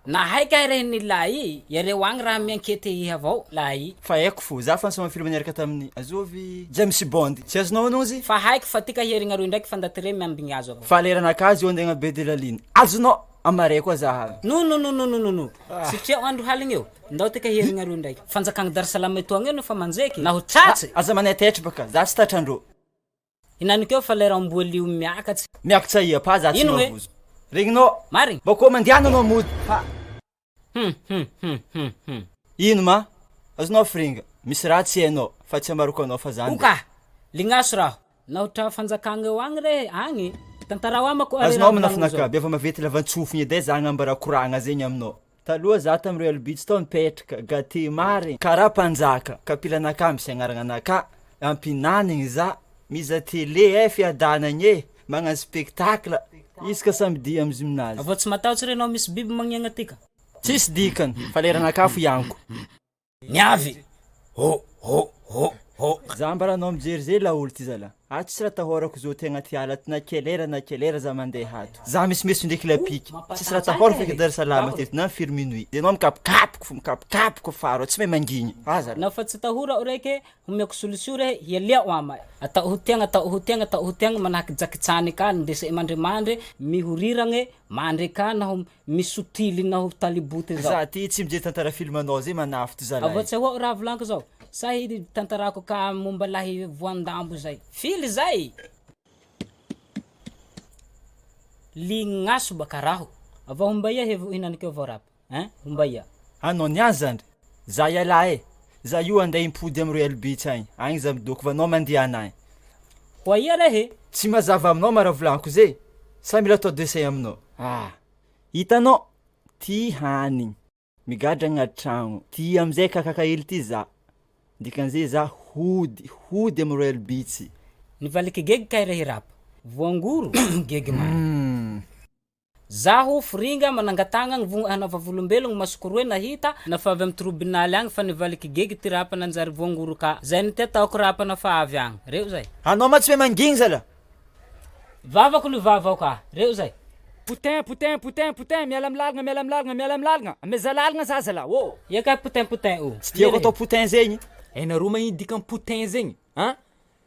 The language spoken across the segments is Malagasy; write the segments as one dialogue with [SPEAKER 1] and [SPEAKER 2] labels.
[SPEAKER 1] na haika reny lahy yareo agny raha miankety iha avao lahy
[SPEAKER 2] fa haiko fo za fa nisoma film niaraka tamin'ny azovy James Bond tsy azonao anonzy
[SPEAKER 1] fa haiko fa tika herigna roy ndraiky fa ndatire miambigny azo avao
[SPEAKER 2] fa leranakazy io andegna be de la ligne azonao amare koa zaha
[SPEAKER 1] no satria andro haligny eo ndao tika herigna roy ndraiky fanjakagna Darsalama eto agny no fa manjeky na ho tratsy
[SPEAKER 2] aza manetatra baka za tsy tatrandro
[SPEAKER 1] inanikeo fa lera ambolio miakatsy
[SPEAKER 2] miakatsa ia pa za tsy
[SPEAKER 1] Ino
[SPEAKER 2] mavozo regninao
[SPEAKER 1] marigny
[SPEAKER 2] bako mandiananao mody fa ino ma azonao fringa misy raha tsy hainao fa tsy amaroko anao fa zany
[SPEAKER 1] oka lignaso raho nahotra fanjakagna eo agny re agny tantara amako
[SPEAKER 2] azonao manafinaka be fa mavety lavantsofigny edy za agnambara koragna zegny aminao taloha za tam Royal Beach tao mipetraka gâté marigny karaha mpanjaka kapilanaka misy agnarananaka ampinanigny za miza télé fiadanagny magnano spectacle isaka samedi amy gymnase
[SPEAKER 1] avao tsy matahotsy renao misy biby magniagna tika
[SPEAKER 2] tsisy dikany fa leranaka fo ianko
[SPEAKER 1] niavy
[SPEAKER 2] za mbaranao mijery zay laolo ty zala tsisy raha tahorako zo tegna tiala na kelera za mandeha hato za misimesy ndraiky lapiky tsisy raha tahora feky Darsalama teto na firy minuit de anao mikapokapoko faro tsy mahay mangigny azala
[SPEAKER 1] na fa tsy tahora o raiky homiako solution re hialia oama atao hotiagna manahaky jakitsany ka ndese mandrimandry mihoriragny mandry ka na misotily na ho taliboty zao
[SPEAKER 2] za ty tsy mijery tantara filmanao zay manafo ty zala
[SPEAKER 1] avao tsy ahoa raha volaniko zao sahy tantarako ka momba lahy voandambo zay fily zay lignaso baka raho avao hombaia hevo inanikeo avao rapa hombaia
[SPEAKER 2] anao niazandry za iala za io andeha impody amy Royal Beach agny za midoko vanao mandeha anay
[SPEAKER 1] ho ia rehe
[SPEAKER 2] tsy mazava aminao mara volaniko zay sa mila atao dessin aminao hitanao ty hanigny migadra agnaty tragno ty amizay kakakaely ty za dikan'izay za hody amy Royal Beach
[SPEAKER 1] nivaliky gegy kay rehe rapa voangoro gegy ma zaho fringa manangatagna hanaova volombelogno masoko roe nahita nafa avy amy tribunal agny fa nivaliky gegy ty rapa nanjary voangoro ka zay ny ty ataoko rapa nafa avy agny reo zay
[SPEAKER 2] anao ma tsy mahay mangigny zala
[SPEAKER 1] vavako lo vavao ka reo zay
[SPEAKER 3] Putain, miala lalagna, ame za zala, oh.
[SPEAKER 1] Yaka putain o.
[SPEAKER 2] Tsy tiako atao putain zegny.
[SPEAKER 3] Nareo mahino dikany putain zegny,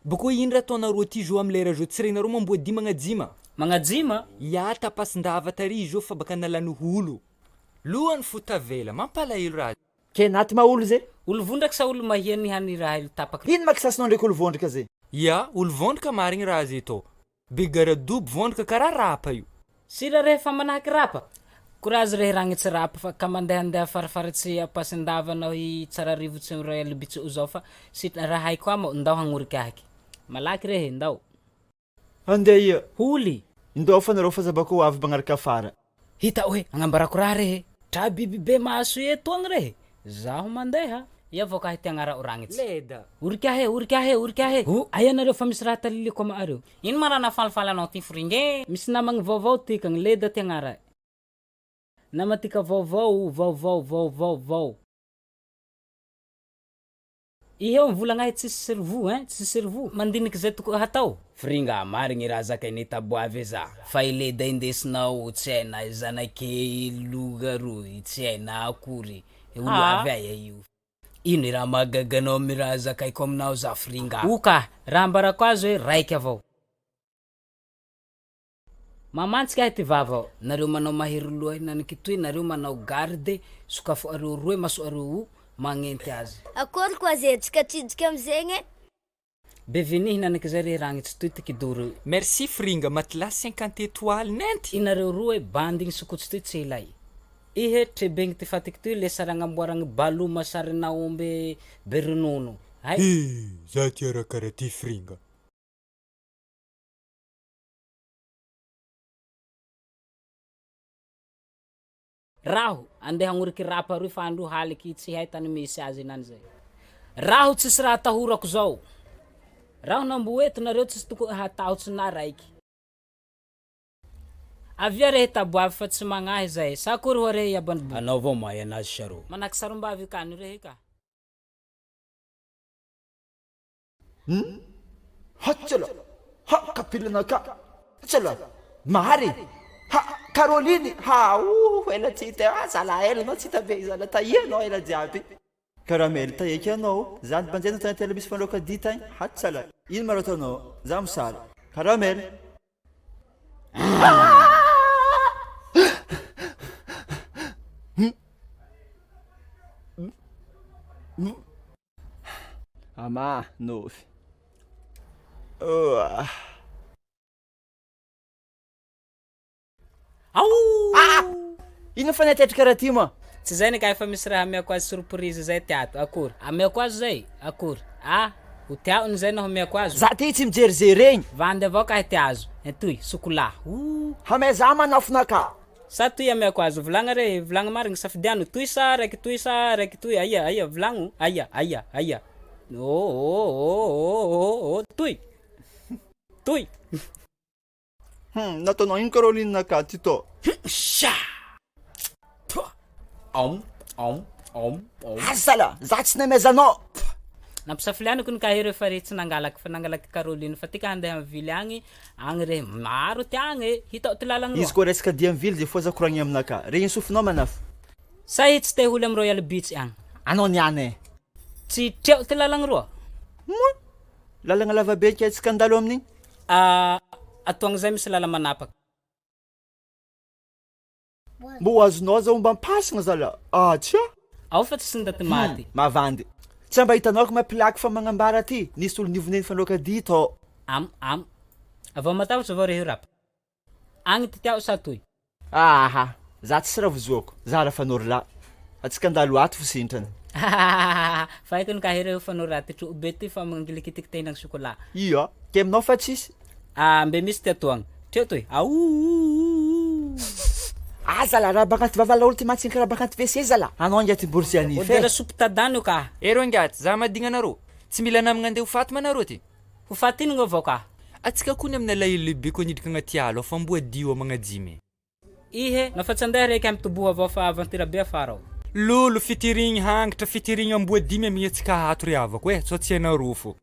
[SPEAKER 3] bako ino raha ataonareo ty zo amy lera zo tsy regnareo mamboady
[SPEAKER 1] magnajima
[SPEAKER 3] ya tapasindava tary zo fa baka nalany holo lohany fotavela mampalahelo raha
[SPEAKER 2] ke naty maolo zay
[SPEAKER 1] olo vondraky sa olo mahiany hany raha ilo tapaka
[SPEAKER 2] ino makisasinao ndraiky olo vondraka zay
[SPEAKER 3] ya olo vondraka marigny raha zay to bigaradobo vondraka karaha rapa io
[SPEAKER 1] sira rehe fa manahaky rapa korazy rehe ragnitsy rapa fa ka mandehandeha farafaratsy apasindavanao i tsara rivotsy Royal Beach zao fa raha haiko amo ndao hagnoriky ahaky malaky rehe ndao
[SPEAKER 2] andeha
[SPEAKER 1] holy
[SPEAKER 2] indao fa nareo fa zabako avy bagnaraka afara
[SPEAKER 1] hita oe agnambarako raha rehe tra biby be maso eto agny rehe zaho mandeha iavao ka hitiagnara oragnitsy
[SPEAKER 3] leda
[SPEAKER 1] urika he aya nareo fa misy raha taliliko amareo ino marana falafala anao ty fringe misy namagny vaovao tikagny leda tiagnara nama tika vaovao iheo mivolagnahy tsisy servo mandiniky zay toko hatao fringa marigny raha zakainy taboavy za fa ileda indesinao tsy haina zanake logaroy tsy haina akory olo avy aya io ino raha magaganao mi raha zakaiko aminao za fringa oka raha ambarako azo hoe raiky avao mamantsika ty vavao nareo manao mahery loha naniky toy nareo manao garde sokafo areo roe maso areo magnenty azy
[SPEAKER 4] akory koa zay tsika tsidika amizegny
[SPEAKER 1] bevenihy naniky zay re ragnitsy toy tikidoro
[SPEAKER 3] merci fringa matelas 50 étoiles nenty
[SPEAKER 1] inareo roe bandigny sokotsy toy tsy ilay ihe trebegny ty fatiky toy le saragnamboaragny balo masarina ombe beronono hay
[SPEAKER 3] za ty arakara ty fringa
[SPEAKER 1] raho andeha hagnoriky rapa roy fa andro haliky tsy hay tany misy azy nany zay raho tsisy raha tahorako zao raho namboeto nareo tsisy toko hatahotsy na raiky avia rehe taboavy fa tsy magnahy zay sa kory ho rehe iabany anao avao mahay anazy saro manaky sarombavy kany rehe ka
[SPEAKER 2] hatsala ha kapilanaka hatsala mary Caroline, ela tsy hita, zala ela anao tsy hita be zala taia anao ela jiaby. Caramel taieky anao, zany banjena tany tela misy fanaoka dita igny, hatsala. Ino maro ataonao? Za misala. Caramel. Ama, nofy. Ino fa natetry karaha ty ma?
[SPEAKER 1] Tsy zay ka efa misy raha amiako azy surprise zay tiato. Akory? Amiako azy zay. Akory? Ho tiaony zay naho amiako azy.
[SPEAKER 2] Za ty tsy mijerijeregny.
[SPEAKER 1] Vandy avao ka ty azo. Etoy, sokola.
[SPEAKER 2] Hamay za manafinaka.
[SPEAKER 1] Sa toy amiako azo. Volagna re, volagna marigny safidiano. Toy sa raiky toy sa raiky toy. Aya, volagno. Aya. Toy. Toy.
[SPEAKER 2] Nataonao ino Caroline naka ty to? Asala, za tsy namezanao.
[SPEAKER 1] Nampisafilianako ny kahe refa re tsy nangalaky fa nangalaky Caroline fa tika handeha am'vily agny re maro tiagny hitao ty lalagna
[SPEAKER 2] Izy koa resaka dia am'vily de foza koragny aminaka. Regny sofinao manafo.
[SPEAKER 1] Sa hitsy te holy am Royal Beach agny.
[SPEAKER 2] Anao niany.
[SPEAKER 1] Tsy treo ty lalagna roa.
[SPEAKER 2] Lalagna lavabe kay tsy skandalo amin'igny.
[SPEAKER 1] Atoagna zay misy lala manapaka.
[SPEAKER 2] Mbo azonao za mba mpasagna zala. Tsia.
[SPEAKER 1] Ao fa tsy sindaty maty.
[SPEAKER 2] Mavandy. Tsy mba hitanao ko mapilaky fa magnambara ty. Nisy olo nivoneny fanaoka dito.
[SPEAKER 1] Avao matahotra avao rehe rapa. Agny ty tiao sa toy.
[SPEAKER 2] Za tsy raha vozoako. Za raha fanoro la. Atskandalo ato fo sintrany.
[SPEAKER 1] Fa haiko ny kahere fanoraty tro be ty fa mangilikitikitehina ng chocolat.
[SPEAKER 2] Iya, keminao fa tsisy.
[SPEAKER 1] Mbe misy ty atoagna. Teo toy.
[SPEAKER 2] Zala raha bakanty vavala olo ty matsinka raha bakanty WC zala. Anao ngia ty borsy anify.
[SPEAKER 1] Odera soupe tadano ka.
[SPEAKER 3] Ero ngiaty, za madigna anareo. Tsy mila namagna andeha ho faty manareo ty.
[SPEAKER 1] Ho faty ino avao ka?
[SPEAKER 3] Atsika kony amina lehibe koa nidika agnaty ala fa mboa dio magnajimy.
[SPEAKER 1] Ihe, nafa tsy andeha raiky amitoboa avao fa aventure be afara ao.
[SPEAKER 3] Lolo fitirigny hangitra fitirigny amboa dimy amignetsika hato ry avako so tsy anareo fo.